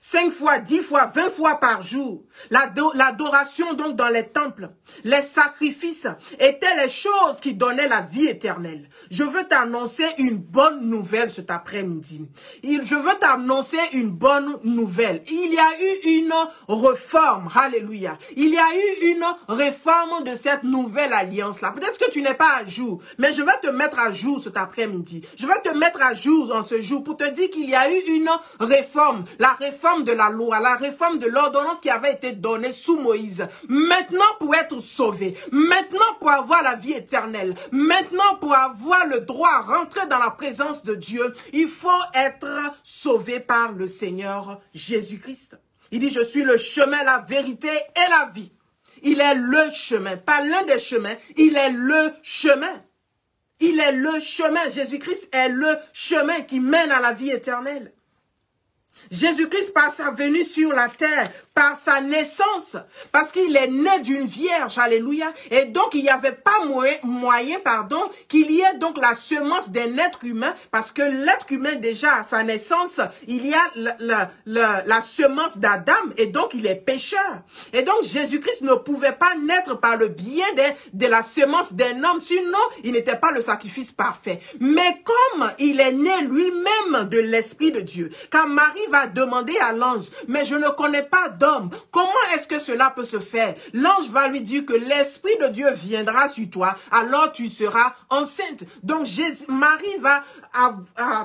5 fois, 10 fois, 20 fois par jour, l'adoration donc dans les temples, les sacrifices étaient les choses qui donnaient la vie éternelle. Je veux t'annoncer une bonne nouvelle cet après-midi. Je veux t'annoncer une bonne nouvelle. Il y a eu une réforme, alléluia. Il y a eu une réforme de cette nouvelle alliance-là. Peut-être que tu n'es pas à jour, mais je vais te mettre à jour cet après-midi. Je vais te mettre à jour en ce jour pour te dire qu'il y a eu une réforme. La réforme réforme de la loi, la réforme de l'ordonnance qui avait été donnée sous Moïse. Maintenant, pour être sauvé, maintenant pour avoir la vie éternelle, maintenant pour avoir le droit à rentrer dans la présence de Dieu, il faut être sauvé par le Seigneur Jésus-Christ. Il dit, je suis le chemin, la vérité et la vie. Il est le chemin, pas l'un des chemins, il est le chemin. Il est le chemin. Jésus-Christ est le chemin qui mène à la vie éternelle. Jésus-Christ, par sa venue sur la terre, par sa naissance, parce qu'il est né d'une vierge, alléluia, et donc il n'y avait pas moyen, qu'il y ait donc la semence d'un être humain, parce que l'être humain déjà à sa naissance, il y a la semence d'Adam, et donc il est pécheur. Et donc Jésus-Christ ne pouvait pas naître par le biais de la semence d'un homme, sinon il n'était pas le sacrifice parfait. Mais comme il est né lui-même de l'Esprit de Dieu, quand Marie va demander à l'ange, mais je ne connais pas d'homme, comment est-ce que cela peut se faire? L'ange va lui dire que l'Esprit de Dieu viendra sur toi, alors tu seras enceinte. Donc Marie va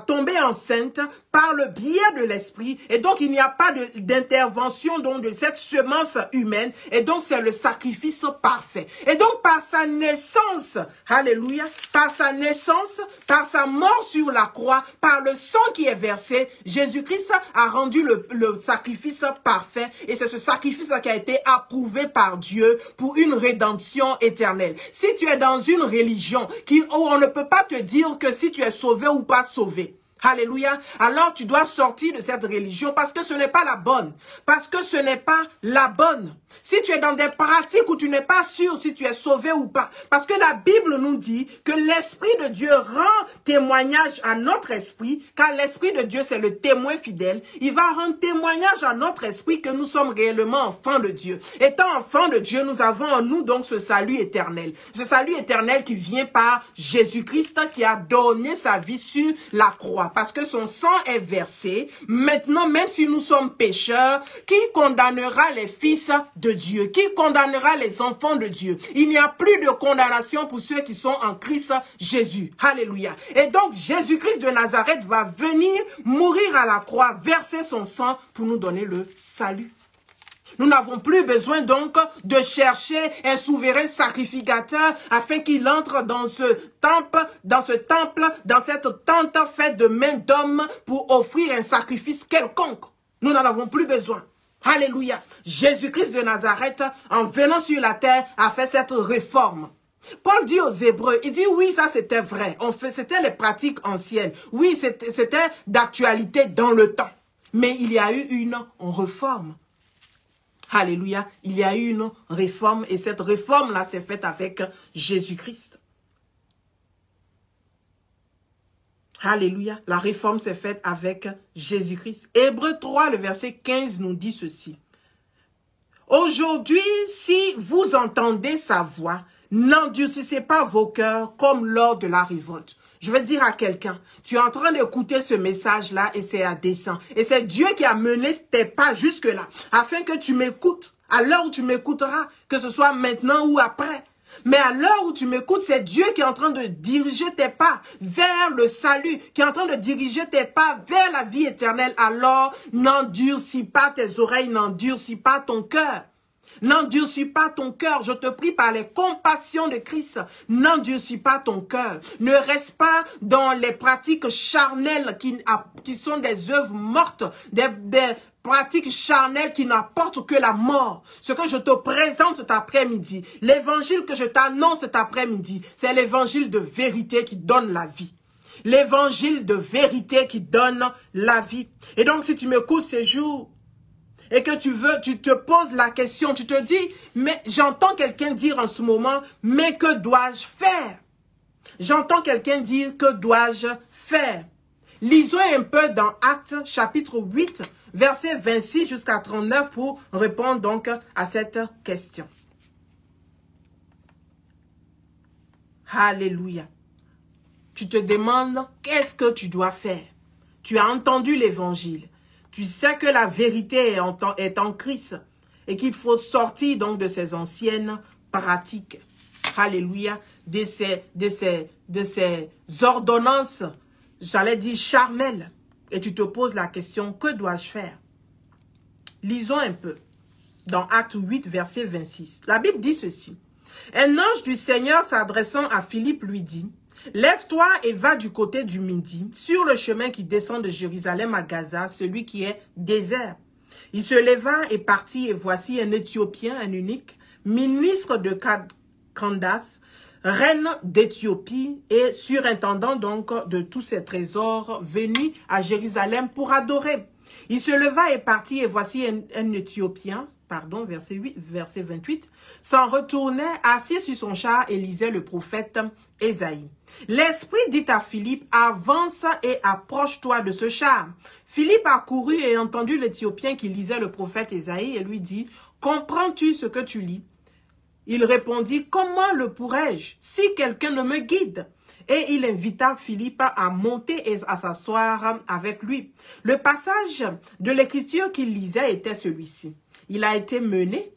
tomber enceinte par le biais de l'Esprit, et donc il n'y a pas d'intervention de cette semence humaine, et donc c'est le sacrifice parfait. Et donc par sa naissance, alléluia, par sa naissance, par sa mort sur la croix, par le sang qui est versé, Jésus-Christ a rendu le sacrifice parfait, et c'est ce sacrifice qui a été approuvé par Dieu pour une rédemption éternelle. Si tu es dans une religion où on ne peut pas te dire que si tu es sauvé ou pas sauvé, alléluia, alors tu dois sortir de cette religion parce que ce n'est pas la bonne. Parce que ce n'est pas la bonne. Si tu es dans des pratiques où tu n'es pas sûr si tu es sauvé ou pas, parce que la Bible nous dit que l'Esprit de Dieu rend témoignage à notre esprit, car l'Esprit de Dieu c'est le témoin fidèle, il va rendre témoignage à notre esprit que nous sommes réellement enfants de Dieu. Étant enfants de Dieu, nous avons en nous donc ce salut éternel. Ce salut éternel qui vient par Jésus-Christ qui a donné sa vie sur la croix, parce que son sang est versé. Maintenant, même si nous sommes pécheurs, qui condamnera les fils de Dieu? Qui condamnera les enfants de Dieu? Il n'y a plus de condamnation pour ceux qui sont en Christ Jésus. Alléluia. Et donc, Jésus-Christ de Nazareth va venir mourir à la croix, verser son sang pour nous donner le salut. Nous n'avons plus besoin donc de chercher un souverain sacrificateur afin qu'il entre dans ce temple, dans cette tente faite de mains d'hommes pour offrir un sacrifice quelconque. Nous n'en avons plus besoin. Alléluia. Jésus-Christ de Nazareth, en venant sur la terre, a fait cette réforme. Paul dit aux Hébreux, il dit oui, ça c'était vrai. C'était les pratiques anciennes. Oui, c'était d'actualité dans le temps. Mais il y a eu une réforme. Alléluia, il y a eu une réforme et cette réforme-là s'est faite avec Jésus-Christ. Alléluia, la réforme s'est faite avec Jésus-Christ. Hébreux 3, le verset 15 nous dit ceci. Aujourd'hui, si vous entendez sa voix, n'endurcissez pas vos cœurs comme lors de la révolte. Je vais dire à quelqu'un, tu es en train d'écouter ce message-là et c'est à dessein. Et c'est Dieu qui a mené tes pas jusque-là, afin que tu m'écoutes, à l'heure où tu m'écouteras, que ce soit maintenant ou après. Mais à l'heure où tu m'écoutes, c'est Dieu qui est en train de diriger tes pas vers le salut, qui est en train de diriger tes pas vers la vie éternelle. Alors, n'endurcis pas tes oreilles, n'endurcis pas ton cœur. N'endurcis pas ton cœur, je te prie par les compassions de Christ, n'endurcis pas ton cœur. Ne reste pas dans les pratiques charnelles qui sont des œuvres mortes, des pratiques charnelles qui n'apportent que la mort. Ce que je te présente cet après-midi, l'évangile que je t'annonce cet après-midi, c'est l'évangile de vérité qui donne la vie. L'évangile de vérité qui donne la vie. Et donc si tu m'écoutes ces jours, et que tu te poses la question, tu te dis, mais j'entends quelqu'un dire en ce moment, mais que dois-je faire? J'entends quelqu'un dire, que dois-je faire? Lisons un peu dans Actes chapitre 8, verset 26 jusqu'à 39 pour répondre donc à cette question. Alléluia. Tu te demandes, qu'est-ce que tu dois faire? Tu as entendu l'évangile. Tu sais que la vérité est en Christ et qu'il faut sortir donc de ces anciennes pratiques. Alléluia. De ces ordonnances, j'allais dire charnelles. Et tu te poses la question, que dois-je faire? Lisons un peu. Dans Acte 8, verset 26. La Bible dit ceci. Un ange du Seigneur s'adressant à Philippe lui dit, « Lève-toi et va du côté du Midi, sur le chemin qui descend de Jérusalem à Gaza, celui qui est désert. » Il se leva et partit, et voici un Éthiopien, un eunuque, ministre de Candace, reine d'Éthiopie et surintendant donc de tous ses trésors, venu à Jérusalem pour adorer. Il se leva et partit, et voici un Éthiopien, verset 28, s'en retournait assis sur son char et lisait le prophète Ésaïe. L'Esprit dit à Philippe, avance et approche-toi de ce char. Philippe accourut et entendu l'Éthiopien qui lisait le prophète Ésaïe et lui dit, comprends-tu ce que tu lis? Il répondit, comment le pourrais-je si quelqu'un ne me guide? Et il invita Philippe à monter et à s'asseoir avec lui. Le passage de l'écriture qu'il lisait était celui-ci. Il a été mené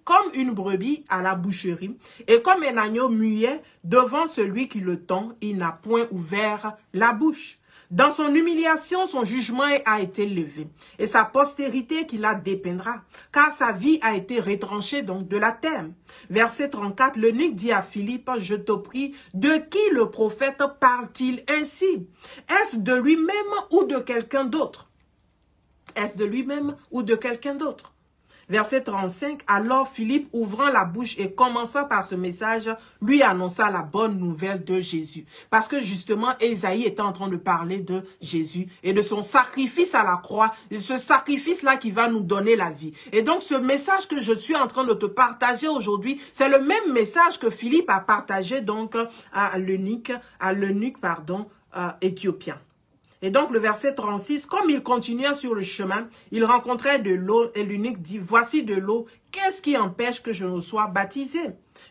comme une brebis à la boucherie, et comme un agneau muet devant celui qui le tend, il n'a point ouvert la bouche. Dans son humiliation, son jugement a été levé, et sa postérité qui la dépeindra, car sa vie a été retranchée donc de la terre. Verset 34, l'eunuque dit à Philippe, je te prie, de qui le prophète parle-t-il ainsi? Est-ce de lui-même ou de quelqu'un d'autre? Est-ce de lui-même ou de quelqu'un d'autre? Verset 35, alors Philippe, ouvrant la bouche et commençant par ce message, lui annonça la bonne nouvelle de Jésus. Parce que justement, Ésaïe était en train de parler de Jésus et de son sacrifice à la croix, de ce sacrifice-là qui va nous donner la vie. Et donc, ce message que je suis en train de te partager aujourd'hui, c'est le même message que Philippe a partagé donc à l'eunuque, éthiopien. Et donc le verset 36, comme il continuait sur le chemin, il rencontrait de l'eau et l'eunuque dit, voici de l'eau, qu'est-ce qui empêche que je ne sois baptisé?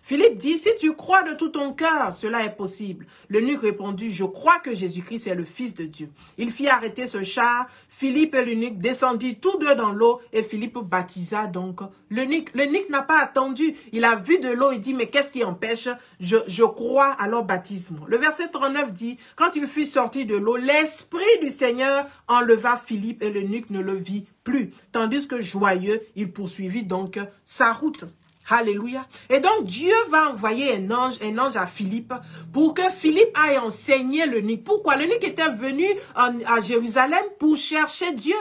Philippe dit, si tu crois de tout ton cœur, cela est possible. L'eunuque répondit, je crois que Jésus-Christ est le Fils de Dieu. Il fit arrêter ce char, Philippe et l'eunuque descendirent tous deux dans l'eau et Philippe baptisa donc l'eunuque. L'eunuque n'a pas attendu, il a vu de l'eau et dit, mais qu'est-ce qui empêche? Je crois, alors baptise-moi. Le verset 39 dit, quand il fut sorti de l'eau, l'Esprit du Seigneur enleva Philippe et l'eunuque ne le vit plus. Tandis que joyeux, il poursuivit donc sa route. Alléluia. Et donc, Dieu va envoyer un ange à Philippe pour que Philippe aille enseigner l'eunuque. Pourquoi? L'eunuque était venu à Jérusalem pour chercher Dieu.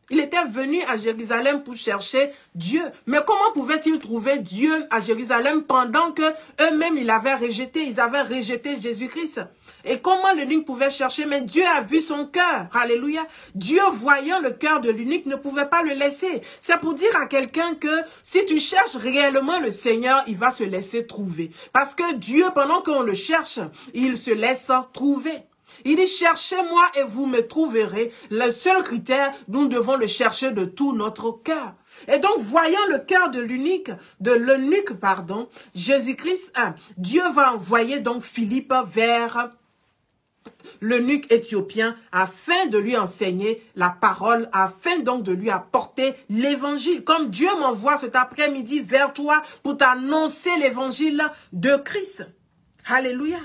Il était venu à Jérusalem pour chercher Dieu. Mais comment pouvait-il trouver Dieu à Jérusalem pendant que eux-mêmes ils avaient rejeté Jésus-Christ? Et comment l'eunuque pouvait chercher? Mais Dieu a vu son cœur. Alléluia. Dieu, voyant le cœur de l'eunuque, ne pouvait pas le laisser. C'est pour dire à quelqu'un que si tu cherches réellement le Seigneur, il va se laisser trouver. Parce que Dieu, pendant qu'on le cherche, il se laisse trouver. Il dit, cherchez-moi et vous me trouverez. Le seul critère, nous devons le chercher de tout notre cœur. Et donc, voyant le cœur de l'eunuque, Jésus-Christ, Dieu va envoyer donc Philippe vers l'eunuque éthiopien afin de lui enseigner la parole, afin donc de lui apporter l'évangile. Comme Dieu m'envoie cet après-midi vers toi pour t'annoncer l'évangile de Christ. Alléluia.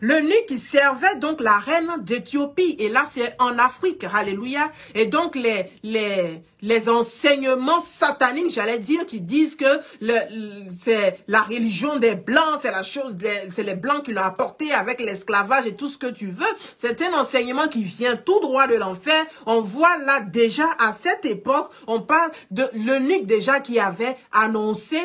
L'eunuque qui servait donc la reine d'Éthiopie. Et là, c'est en Afrique. Alléluia. Et donc, les enseignements sataniques, j'allais dire, qui disent que c'est la religion des Blancs, c'est les Blancs qui l'ont apporté avec l'esclavage et tout ce que tu veux. C'est un enseignement qui vient tout droit de l'enfer. On voit là déjà, à cette époque, on parle de l'eunuque déjà qui avait annoncé,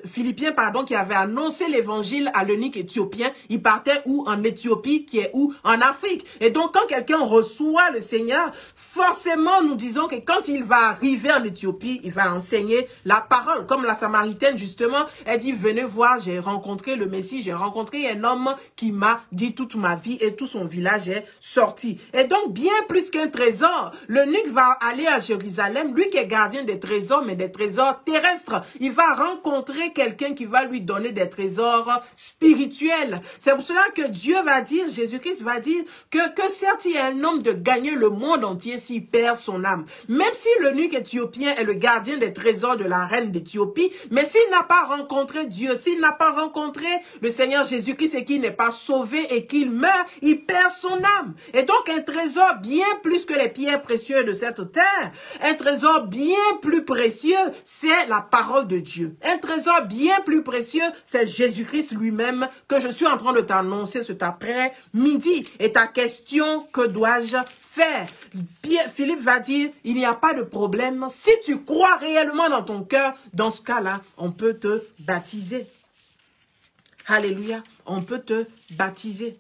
Philippien, qui avait annoncé l'évangile à l'eunuque éthiopien. Il partait où? En Éthiopie, qui est où? En Afrique. Et donc, quand quelqu'un reçoit le Seigneur, forcément, nous disons que quand il va arriver en Éthiopie, il va enseigner la parole. Comme la Samaritaine, justement, elle dit, venez voir, j'ai rencontré le Messie, j'ai rencontré un homme qui m'a dit toute ma vie et tout son village est sorti. Et donc, bien plus qu'un trésor, l'eunuque va aller à Jérusalem, lui qui est gardien des trésors, mais des trésors terrestres. Il va rencontrer quelqu'un qui va lui donner des trésors spirituels spirituel. C'est pour cela que Dieu va dire, Jésus-Christ va dire que certes il y a un homme de gagner le monde entier s'il perd son âme. Même si l'eunuque éthiopien est le gardien des trésors de la reine d'Éthiopie, mais s'il n'a pas rencontré Dieu, s'il n'a pas rencontré le Seigneur Jésus-Christ et qu'il n'est pas sauvé et qu'il meurt, il perd son âme. Et donc un trésor bien plus que les pierres précieuses de cette terre, un trésor bien plus précieux, c'est la parole de Dieu. Un trésor bien plus précieux, c'est Jésus-Christ lui-même que je suis en train de t'annoncer cet après-midi. Et ta question, que dois-je faire? Philippe va dire, il n'y a pas de problème. Si tu crois réellement dans ton cœur, dans ce cas-là, on peut te baptiser. Alléluia, on peut te baptiser.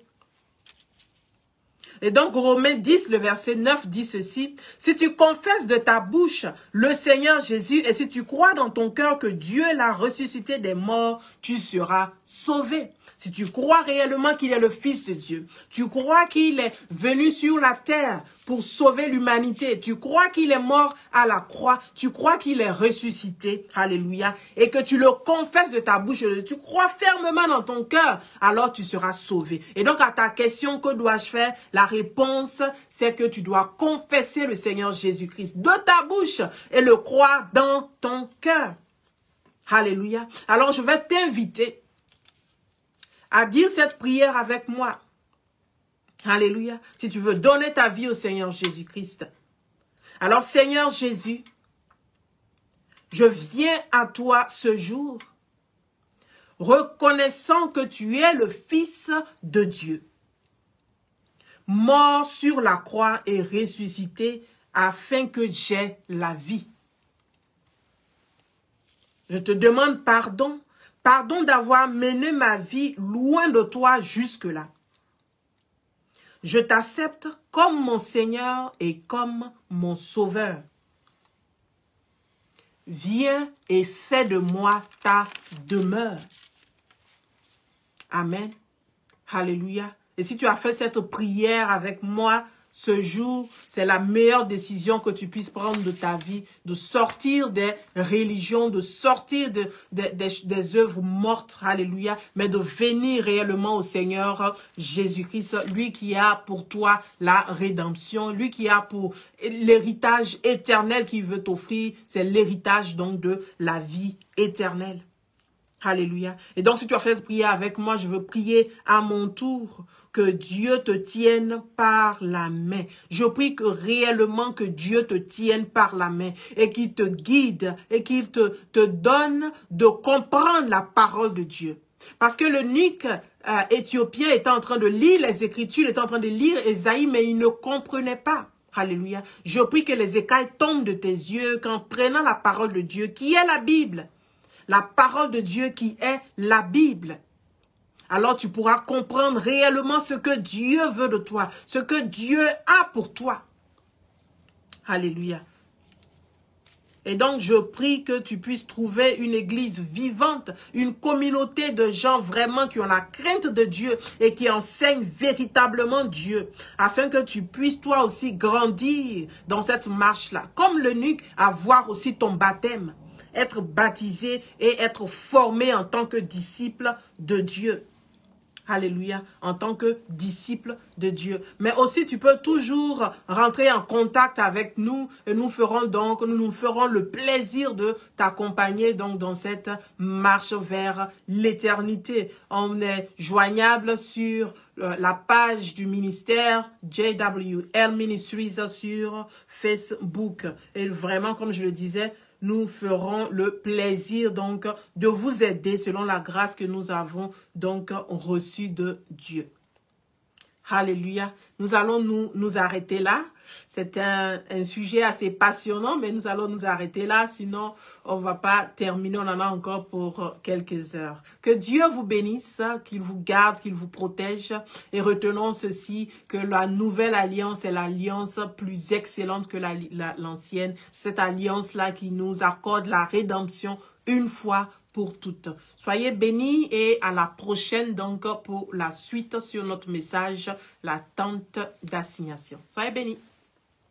Et donc, Romains 10, le verset 9 dit ceci. Si tu confesses de ta bouche le Seigneur Jésus et si tu crois dans ton cœur que Dieu l'a ressuscité des morts, tu seras sauvé. Si tu crois réellement qu'il est le Fils de Dieu, tu crois qu'il est venu sur la terre pour sauver l'humanité, tu crois qu'il est mort à la croix, tu crois qu'il est ressuscité, alléluia, et que tu le confesses de ta bouche, tu crois fermement dans ton cœur, alors tu seras sauvé. Et donc à ta question, que dois-je faire? La réponse, c'est que tu dois confesser le Seigneur Jésus-Christ de ta bouche et le croire dans ton cœur. Alléluia. Alors je vais t'inviter à dire cette prière avec moi. Alléluia. Si tu veux donner ta vie au Seigneur Jésus-Christ. Alors Seigneur Jésus, je viens à toi ce jour, reconnaissant que tu es le Fils de Dieu, mort sur la croix et ressuscité afin que j'aie la vie. Je te demande pardon. Pardon d'avoir mené ma vie loin de toi jusque-là. Je t'accepte comme mon Seigneur et comme mon Sauveur. Viens et fais de moi ta demeure. Amen. Alléluia. Et si tu as fait cette prière avec moi ce jour, c'est la meilleure décision que tu puisses prendre de ta vie, de sortir des religions, de sortir des œuvres mortes, alléluia, mais de venir réellement au Seigneur Jésus-Christ, lui qui a pour toi la rédemption, lui qui a pour l'héritage éternel qu'il veut t'offrir, c'est l'héritage donc de la vie éternelle. Alléluia. Et donc, si tu as fait cette prière avec moi, je veux prier à mon tour que Dieu te tienne par la main. Je prie que réellement que Dieu te tienne par la main et qu'il te guide et qu'il te donne de comprendre la parole de Dieu. Parce que l'eunuque éthiopien était en train de lire les Écritures, il était en train de lire Ésaïe, mais il ne comprenait pas. Alléluia. Je prie que les écailles tombent de tes yeux qu'en prenant la parole de Dieu, qui est la Bible, la parole de Dieu qui est la Bible. Alors tu pourras comprendre réellement ce que Dieu veut de toi, ce que Dieu a pour toi. Alléluia. Et donc je prie que tu puisses trouver une église vivante, une communauté de gens vraiment qui ont la crainte de Dieu et qui enseignent véritablement Dieu, afin que tu puisses toi aussi grandir dans cette marche-là. Comme l'eunuque, avoir aussi ton baptême, être baptisé et être formé en tant que disciple de Dieu. Alléluia, en tant que disciple de Dieu. Mais aussi, tu peux toujours rentrer en contact avec nous et nous nous ferons le plaisir de t'accompagner donc dans cette marche vers l'éternité. On est joignable sur la page du ministère JWL Ministries sur Facebook. Et vraiment, comme je le disais, nous ferons le plaisir donc de vous aider selon la grâce que nous avons donc reçue de Dieu. Alléluia. Nous allons nous arrêter là. C'est un sujet assez passionnant, mais nous allons nous arrêter là. Sinon, on ne va pas terminer. On en a encore pour quelques heures. Que Dieu vous bénisse, qu'il vous garde, qu'il vous protège. Et retenons ceci, que la nouvelle alliance est l'alliance plus excellente que l'ancienne. Cette alliance-là qui nous accorde la rédemption une fois pour toutes. Soyez bénis et à la prochaine donc pour la suite sur notre message, la tente d'assignation. Soyez bénis.